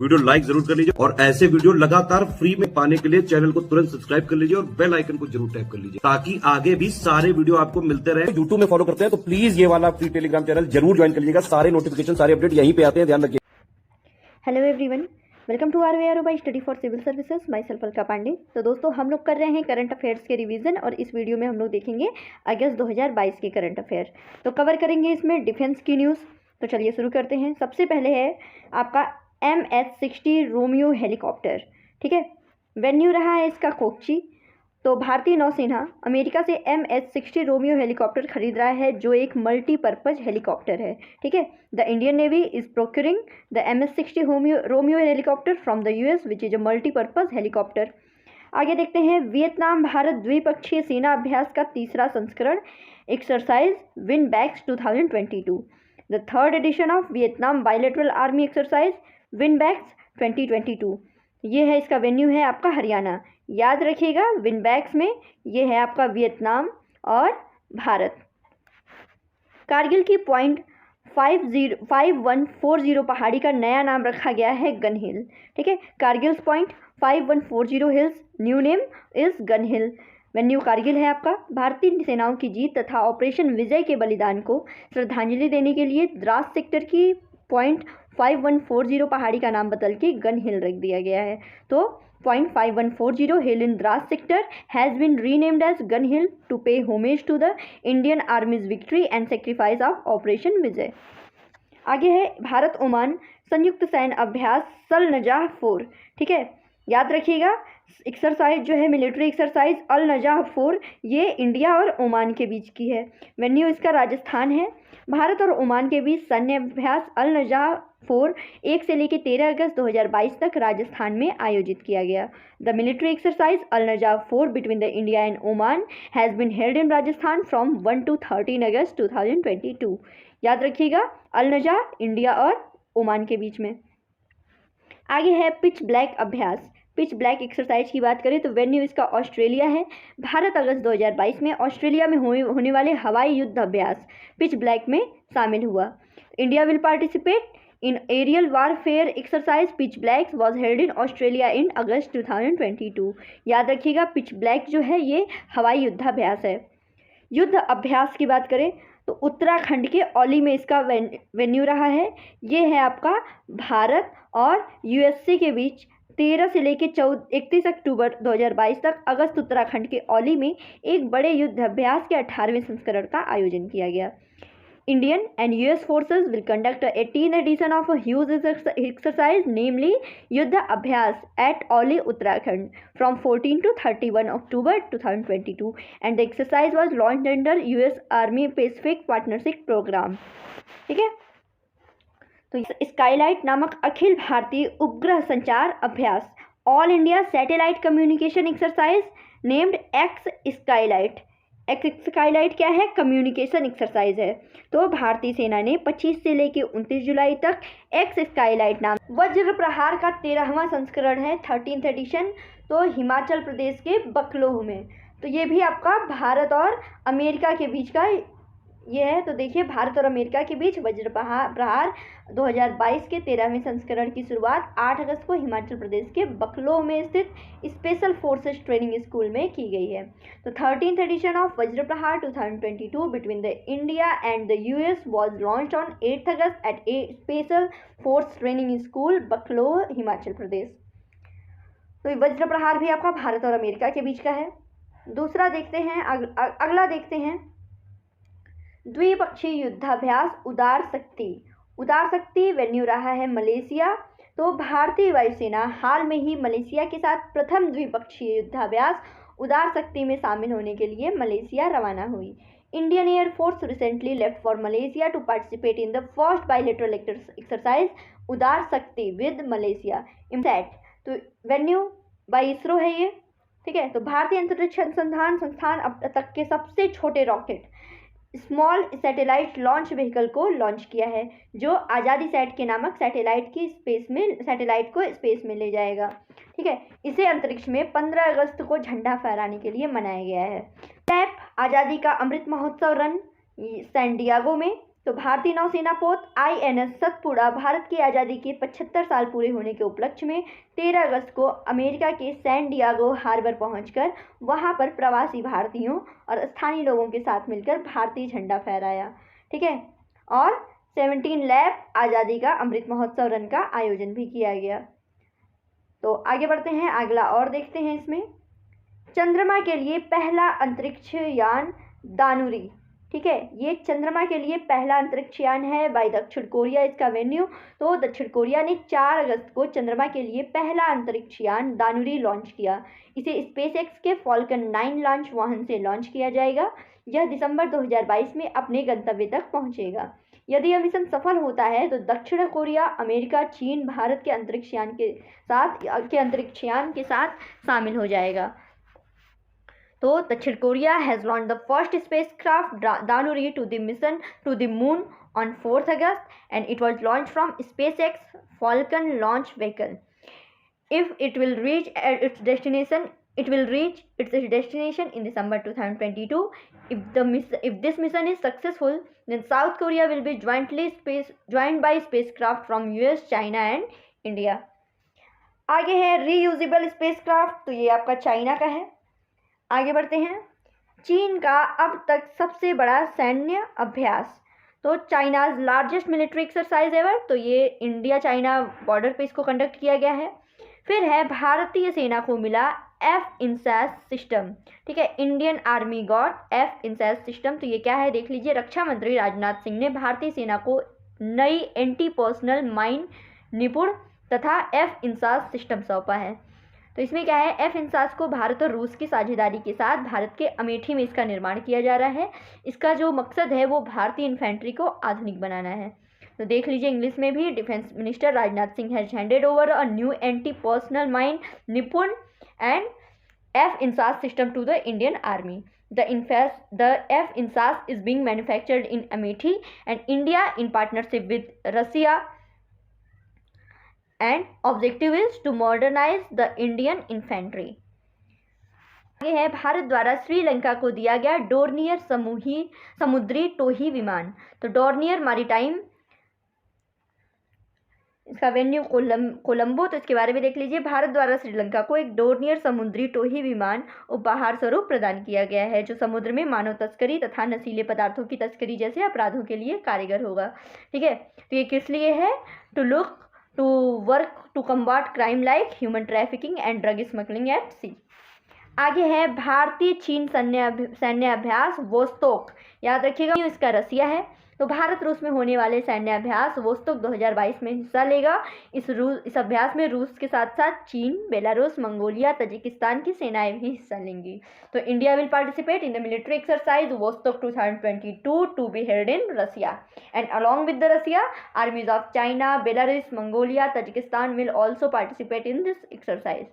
Video like जरूर कर लीजिए और ऐसे वीडियो लगातार फ्री में पाने के लिए चैनल को तुरंत सब्सक्राइब कर लीजिए और बेल आइकन को जरूर टैप कर लीजिए ताकि आगे भी सारे वीडियो आपको मिलते रहे। यूट्यूब में फॉलो करते हैं तो प्लीज ये वाला फ्री टेलीग्राम चैनल जरूर ज्वाइन कर लीजिएगा। सारे नोटिफिकेशन सारे अपडेट यहीं पे आते हैं, ध्यान रखिए। Hello everyone, welcome to our way our by study for civil services, my self Alka Pandey. तो दोस्तों, हम लोग कर रहे हैं करंट अफेयर्स के रिवीजन और इस वीडियो में हम लोग देखेंगे अगस्त 2022 के करंट अफेयर। तो कवर करेंगे इसमें डिफेंस की न्यूज़। तो चलिए शुरू करते हैं। सबसे पहले है आपका MH-60 रोमियो हेलीकॉप्टर। ठीक है, वेन्यू रहा है इसका कोच्चि। तो भारतीय नौसेना अमेरिका से MH-60 रोमियो हेलीकॉप्टर खरीद रहा है जो एक मल्टीपर्पज़ हेलीकॉप्टर है। ठीक है, the Indian navy is procuring the MH-60 Romeo helicopter from the US which is a multipurpose helicopter. आगे देखते हैं, वियतनाम भारत द्विपक्षीय सेना अभ्यास का तीसरा संस्करण exercise Vinbax 2022। The third edition of Vietnam bilateral army exercise Vinbax 2022। ये है, इसका वेन्यू है आपका हरियाणा। याद रखिएगा, विन बैक्स में ये है आपका वियतनाम और भारत। कारगिल की .5140 पहाड़ी का नया नाम रखा गया है गन हिल। ठीक है, Kargil .5140 hills new name is gun hill. Venue Kargil है आपका। भारतीय सेनाओं की जीत तथा ऑपरेशन विजय के बलिदान को श्रद्धांजलि देने के लिए द्रास सेक्टर की .5140 पहाड़ी का नाम बदल के गन हिल रख दिया गया है। तो .5140 hill in Dras sector has been renamed as gun hill to pay homage to the Indian army's victory and sacrifice of operation Vijay. आगे है भारत ओमान संयुक्त सैन्य अभ्यास सल नजाह 4। ठीक है, याद रखिएगा, एक्सरसाइज जो है मिलिट्री एक्सरसाइज अल नजाह 4, ये इंडिया और ओमान के बीच की है। वेन्यू इसका राजस्थान है। भारत और ओमान के बीच सैन्य अभ्यास अल नजाह 4 1 से लेकर 13 अगस्त 2022 तक राजस्थान में आयोजित किया गया। The military exercise Al Najah 4 between the India and Oman has been held in Rajasthan from 1 to 13 August 2022। याद रखिएगा, अल नजाह इंडिया और ओमान के बीच में। आगे है पिच ब्लैक अभ्यास। पिच ब्लैक एक्सरसाइज की बात करें तो वेन्यू इसका ऑस्ट्रेलिया है। भारत अगस्त 2022 में ऑस्ट्रेलिया में होने वाले हवाई युद्ध अभ्यास पिच ब्लैक में शामिल हुआ। India will participate in aerial warfare exercise pitch black was held in Australia in August 2022। याद रखिएगा, पिच ब्लैक जो है ये हवाई युद्धाभ्यास है। युद्ध अभ्यास की बात करें तो उत्तराखंड के औली में इसका वेन्यू रहा है। ये है आपका भारत और USA के बीच 13 से लेकर 31 अक्टूबर 2022 तक अगस्त उत्तराखंड के औली में एक बड़े युद्ध अभ्यास के 18वें संस्करण का आयोजन किया गया। Indian and US forces will conduct a 18th edition of a huge exercise, namely Yuddha Abhyas at Oli, Uttarakhand, from 14 to 31 October 2022, and the exercise was launched under US Army Pacific Partnership Program. ठीक है, तो Skylight नामक अखिल भारतीय उपग्रह संचार अभ्यास all India satellite communication exercise named x Skylight. X Skylight क्या है? Communication exercise है। तो भारतीय सेना ने 25 से लेकर 29 जुलाई तक एक्स स्काईलाइट नाम वज्र प्रहार का 13वां संस्करण है, 13th एडिशन, तो हिमाचल प्रदेश के बकलोह में। तो ये भी आपका भारत और अमेरिका के बीच का ये है। तो देखिए, भारत और अमेरिका के बीच वज्र प्रहार 2022 के 13वें संस्करण की शुरुआत 8 अगस्त को हिमाचल प्रदेश के बकलोह में स्थित स्पेशल फोर्सेस ट्रेनिंग स्कूल में की गई है। तो 13th addition of Vajra Prahar 2022 between the India and the US was launched on 8 August at a special force training school Bakloh, Himachal Pradesh. तो वज्र प्रहार भी आपका भारत और अमेरिका के बीच का है। दूसरा देखते हैं, अगला देखते हैं, द्विपक्षीय युद्धाभ्यास उदार शक्ति। उदार शक्ति वेन्यू रहा है मलेशिया। तो भारतीय वायुसेना हाल में ही मलेशिया के साथ प्रथम द्विपक्षीय युद्धाभ्यास उदार शक्ति में शामिल होने के लिए मलेशिया रवाना हुई। Indian air force recently left for Malaysia to participate in the first bilateral exercise Udara Shakti with Malaysia इमसैट। तो वेन्यू बाय इसरो है ये। ठीक है, तो भारतीय अंतरिक्ष अनुसंधान संस्थान अब तक के सबसे छोटे rocket small satellite launch vehicle को लॉन्च किया है, जो आज़ादी सैट के नामक सैटेलाइट को स्पेस में ले जाएगा। ठीक है, इसे अंतरिक्ष में 15 अगस्त को झंडा फहराने के लिए मनाया गया है। टैप आज़ादी का Amrit Mahotsav run San Diego में तो भारतीय नौसेना पोत INS सतपुड़ा भारत की आज़ादी के 75 साल पूरे होने के उपलक्ष्य में 13 अगस्त को अमेरिका के सैन डियागो हार्बर पहुंचकर वहां पर प्रवासी भारतीयों और स्थानीय लोगों के साथ मिलकर भारतीय झंडा फहराया। ठीक है, और 17 लैप आज़ादी का अमृत महोत्सव रन का आयोजन भी किया गया। तो आगे बढ़ते हैं, अगला और देखते हैं। इसमें चंद्रमा के लिए पहला अंतरिक्ष यान दानुरी, ठीक है, ये चंद्रमा के लिए पहला अंतरिक्ष यान है बाय दक्षिण कोरिया, इसका वेन्यू। तो दक्षिण कोरिया ने 4 अगस्त को चंद्रमा के लिए पहला अंतरिक्ष यान दानुरी लॉन्च किया। इसे स्पेसएक्स के फॉल्कन 9 लॉन्च वाहन से लॉन्च किया जाएगा। यह दिसंबर 2022 में अपने गंतव्य तक पहुंचेगा। यदि यह मिशन सफल होता है तो दक्षिण कोरिया, अमेरिका, चीन भारत के अंतरिक्ष यान के साथ शामिल हो जाएगा। तो दक्षिण Korea has launched the first spacecraft Danuri to the mission to the moon on 4 August and it was launched from SpaceX Falcon launch vehicle. If it will reach its destination, it will reach its destination in December 2022. If this mission is successful, then South Korea will be joined by spacecraft from US, China and India. आगे है reusable spacecraft, तो ये आपका China का है। आगे बढ़ते हैं, चीन का अब तक सबसे बड़ा सैन्य अभ्यास, तो China's largest military exercise ever, तो ये इंडिया चाइना बॉर्डर पे इसको कंडक्ट किया गया है। फिर है भारतीय सेना को मिला F-INSAS सिस्टम, ठीक है, Indian army got F-INSAS system. तो ये क्या है देख लीजिए, रक्षा मंत्री राजनाथ सिंह ने भारतीय सेना को नई एंटी पर्सनल माइन निपुण तथा F-INSAS सिस्टम सौंपा है। तो इसमें क्या है, F-INSAS को भारत और रूस की साझेदारी के साथ भारत के अमेठी में इसका निर्माण किया जा रहा है। इसका जो मकसद है वो भारतीय इन्फेंट्री को आधुनिक बनाना है। तो देख लीजिए इंग्लिश में भी, defence minister Rajnath Singh has handed over a new anti personnel mine Nipun and F-INSAS system to the Indian army. The F-INSAS is being manufactured in Amethi and India in partnership with Russia, and objective is to modernize the Indian infantry. आगे है, भारत द्वारा श्रीलंका को दिया गया Dornier समुद्री टोही विमान। तो Dornier maritime, इसका वेन्यू कोलंबो, तो इसके बारे में देख लीजिए। भारत द्वारा श्रीलंका को एक डोर्नियर समुद्री टोही विमान उपहार स्वरूप प्रदान किया गया है, जो समुद्र में मानव तस्करी तथा नशीले पदार्थों की तस्करी जैसे अपराधों के लिए कारगर होगा। ठीक है, तो ये किस लिए है, to work to combat crime like human trafficking and drug smuggling at sea. आगे है भारतीय चीन सैन्य अभ्यास वोस्तोक, याद रखिएगा इसका रसिया है। तो भारत रूस में होने वाले सैन्य अभ्यास वोस्तोक 2022 में हिस्सा लेगा। इस अभ्यास में रूस के साथ साथ चीन, बेलारूस, मंगोलिया, तजिकिस्तान की सेनाएं भी हिस्सा लेंगी। तो India will participate in the military exercise Vostok 2022 to be held in Russia and along with the Russia armies of China, Belarus, Mongolia, Tajikistan will also participate in this exercise.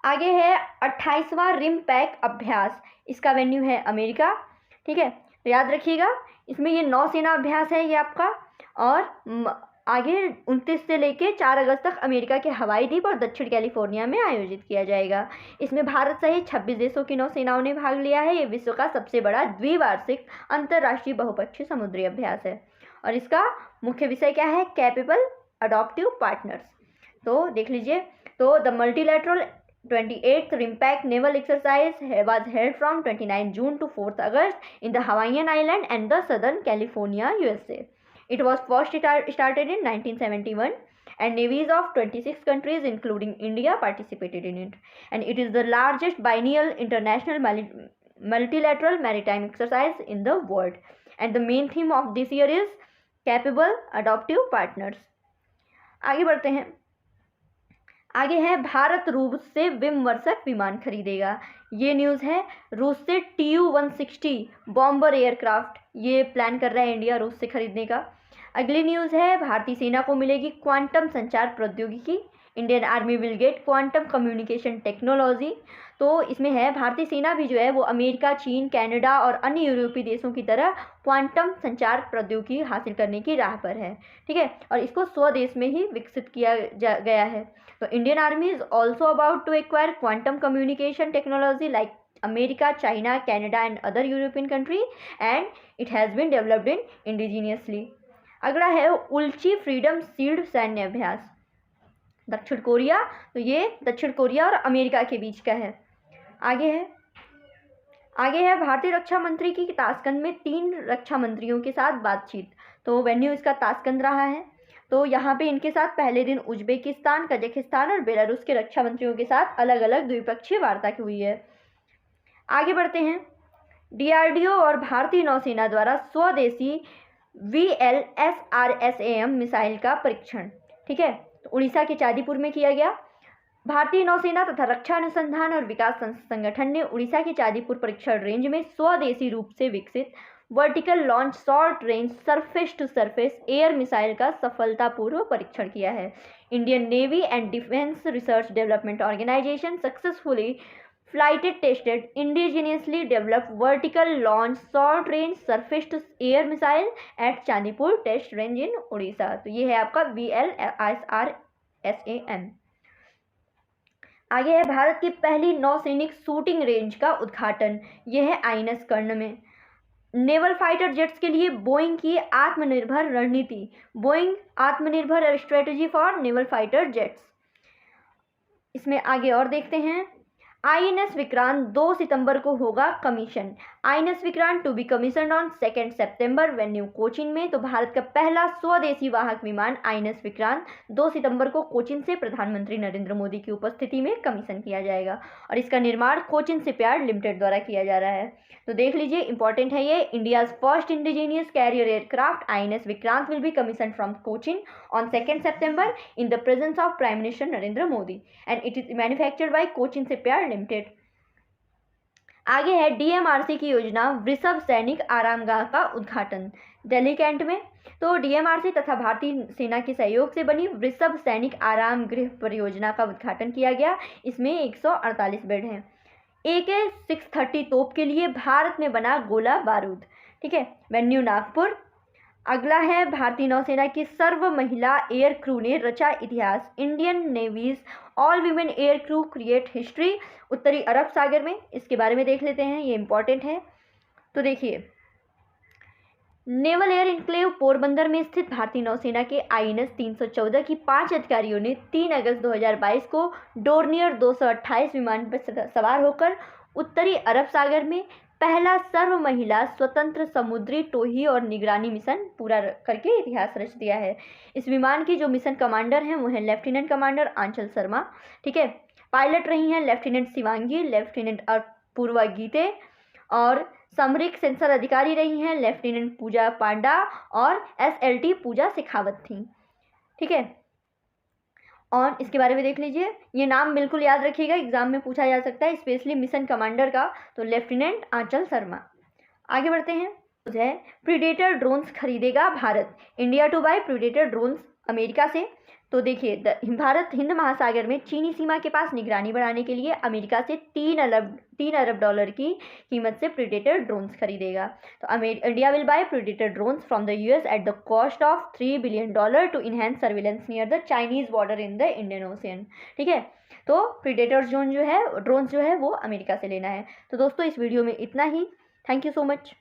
आगे है 28वां rim pack अभ्यास, इसका venue है America. ठीक है, तो याद रखिएगा इसमें ये नौसेना अभ्यास है ये आपका, और आगे 29 से लेके 4 अगस्त तक अमेरिका के हवाई द्वीप और दक्षिण कैलिफोर्निया में आयोजित किया जाएगा। इसमें भारत सहित 26 देशों की नौसेनाओं ने भाग लिया है। ये विश्व का सबसे बड़ा द्विवार्षिक अंतर्राष्ट्रीय बहुपक्षीय समुद्री अभ्यास है, और इसका मुख्य विषय क्या है, कैपेबल अडॉप्टिव पार्टनर्स। तो देख लीजिए, तो the multilateral 28th RIMPAC naval exercise was held from 29 June to 4th August in the Hawaiian Island and the Southern California, USA. It was first started in 1971 and navies of 26 countries including India participated in it. And it is the largest biennial international multilateral maritime exercise in the world. And the main theme of this year is capable adoptive partners. आगे बढ़ते हैं, आगे है भारत रूस से विमर्शक विमान खरीदेगा। ये न्यूज़ है, रूस से Tu-160 बॉम्बर एयरक्राफ्ट ये प्लान कर रहा है इंडिया रूस से खरीदने का। अगली न्यूज़ है, भारतीय सेना को मिलेगी क्वांटम संचार प्रौद्योगिकी, Indian army will get quantum communication technology. तो इसमें है भारतीय सेना भी जो है वो अमेरिका, चीन, कनाडा और अन्य यूरोपीय देशों की तरह क्वांटम संचार प्रौद्योगिकी हासिल करने की राह पर है। ठीक है, और इसको स्वदेश में ही विकसित किया गया है। तो Indian army is also about to acquire quantum communication technology like America, China, Canada and other European country, and it has been developed in indigenously. अगला है उल्ची फ्रीडम शील्ड सैन्य अभ्यास, दक्षिण कोरिया। तो ये दक्षिण कोरिया और अमेरिका के बीच का है। आगे है भारतीय रक्षा मंत्री की ताशकंद में 3 रक्षा मंत्रियों के साथ बातचीत। तो वेन्यू इसका ताशकंद रहा है। तो यहाँ पे इनके साथ पहले दिन उज्बेकिस्तान, कजाकिस्तान और बेलारूस के रक्षा मंत्रियों के साथ अलग अलग द्विपक्षीय वार्ता की हुई है। आगे बढ़ते हैं। DRDO और भारतीय नौसेना द्वारा स्वदेशी VLSRSAM मिसाइल का परीक्षण। ठीक है, तो उड़ीसा के चांदीपुर में किया गया। भारतीय नौसेना तथा रक्षा अनुसंधान और विकास संगठन ने उड़ीसा के चांदीपुर परीक्षण रेंज में स्वदेशी रूप से विकसित vertical launch short range surface to surface air missile का सफलतापूर्वक परीक्षण किया है। Indian navy and defence research development organisation successfully flighted tested indigenously developed vertical launch short range surface to air missile at Chandipur test range in Orissa. तो ये है आपका VLSRSAM। आगे है भारत की पहली नौसैनिक शूटिंग रेंज का उद्घाटन। यह है आईएनएस कर्ण में। नेवल फाइटर जेट्स के लिए बोइंग की आत्मनिर्भर रणनीति, बोइंग आत्मनिर्भर strategy for naval fighter jets. इसमें आगे और देखते हैं। INS विक्रांत 2 सितंबर को होगा commission. INS Vikrant to be commission on 2 September venue Cochin में। तो भारत का पहला स्वदेशी वाहक विमान INS विक्रांत 2 सितंबर को कोचिन से प्रधानमंत्री नरेंद्र मोदी की उपस्थिति में कमीशन किया जाएगा और इसका निर्माण कोचिन शिपयार्ड लिमिटेड द्वारा किया जा रहा है। तो देख लीजिए, इंपॉर्टेंट है ये। India's first indigenous carrier aircraft INS Vikrant will be commission from Cochin on 2 September in the presence of prime minister Narendra Modi and it is manufactured by Cochin shipyard limited. आगे है DMRC की योजना वृषभ सैनिक आरामगाह का उद्घाटन, दिल्ली कैंट में। तो DMRC तथा भारतीय सेना के सहयोग से बनी वृषभ सैनिक आराम गृह परियोजना का उद्घाटन किया गया। इसमें 148 बेड हैं। AK-630 तोप के लिए भारत में बना गोला बारूद। ठीक है, वेन्यू नागपुर। अगला है भारतीय नौसेना की सर्व महिला एयर क्रू ने रचा इतिहास, Indian navy's all women air crew create history, उत्तरी अरब सागर में। इसके बारे में देख लेते हैं, ये इंपॉर्टेंट है। तो देखिए, नेवल एयर इनक्लेव पोरबंदर में स्थित भारतीय नौसेना के INS 314 की 5 अधिकारियों ने 3 अगस्त 2022 को डोर्नियर 228 विमान पर सवार होकर उत्तरी अरब सागर में पहला सर्व महिला स्वतंत्र समुद्री टोही और निगरानी मिशन पूरा करके इतिहास रच दिया है। इस विमान की जो मिशन कमांडर हैं वो हैं लेफ्टिनेंट कमांडर आंचल शर्मा। ठीक है, पायलट रही हैं लेफ्टिनेंट शिवांगी, लेफ्टिनेंट अपूर्वा गीते और सामरिक सेंसर अधिकारी रही हैं लेफ्टिनेंट पूजा पांडा और SLT पूजा शेखावत थी। ठीक है, और इसके बारे में देख लीजिए, ये नाम बिल्कुल याद रखिएगा, एग्जाम में पूछा जा सकता है, स्पेशली मिशन कमांडर का। तो लेफ्टिनेंट आंचल शर्मा। आगे बढ़ते हैं। है प्रीडेटर ड्रोन्स खरीदेगा Bharat, India to buy predator drones America से। तो देखिए, भारत हिंद महासागर में चीनी सीमा के पास निगरानी बढ़ाने के लिए अमेरिका से 3 अरब डॉलर की कीमत से प्रीडेटर ड्रोन्स खरीदेगा। तो India will buy predator drones from the US at the cost of $3 billion to enhance surveillance near the Chinese border in the Indian ocean. ठीक है, तो प्रीडेटर ड्रोन्स जो है वो अमेरिका से लेना है। तो दोस्तों, इस वीडियो में इतना ही। Thank you so much.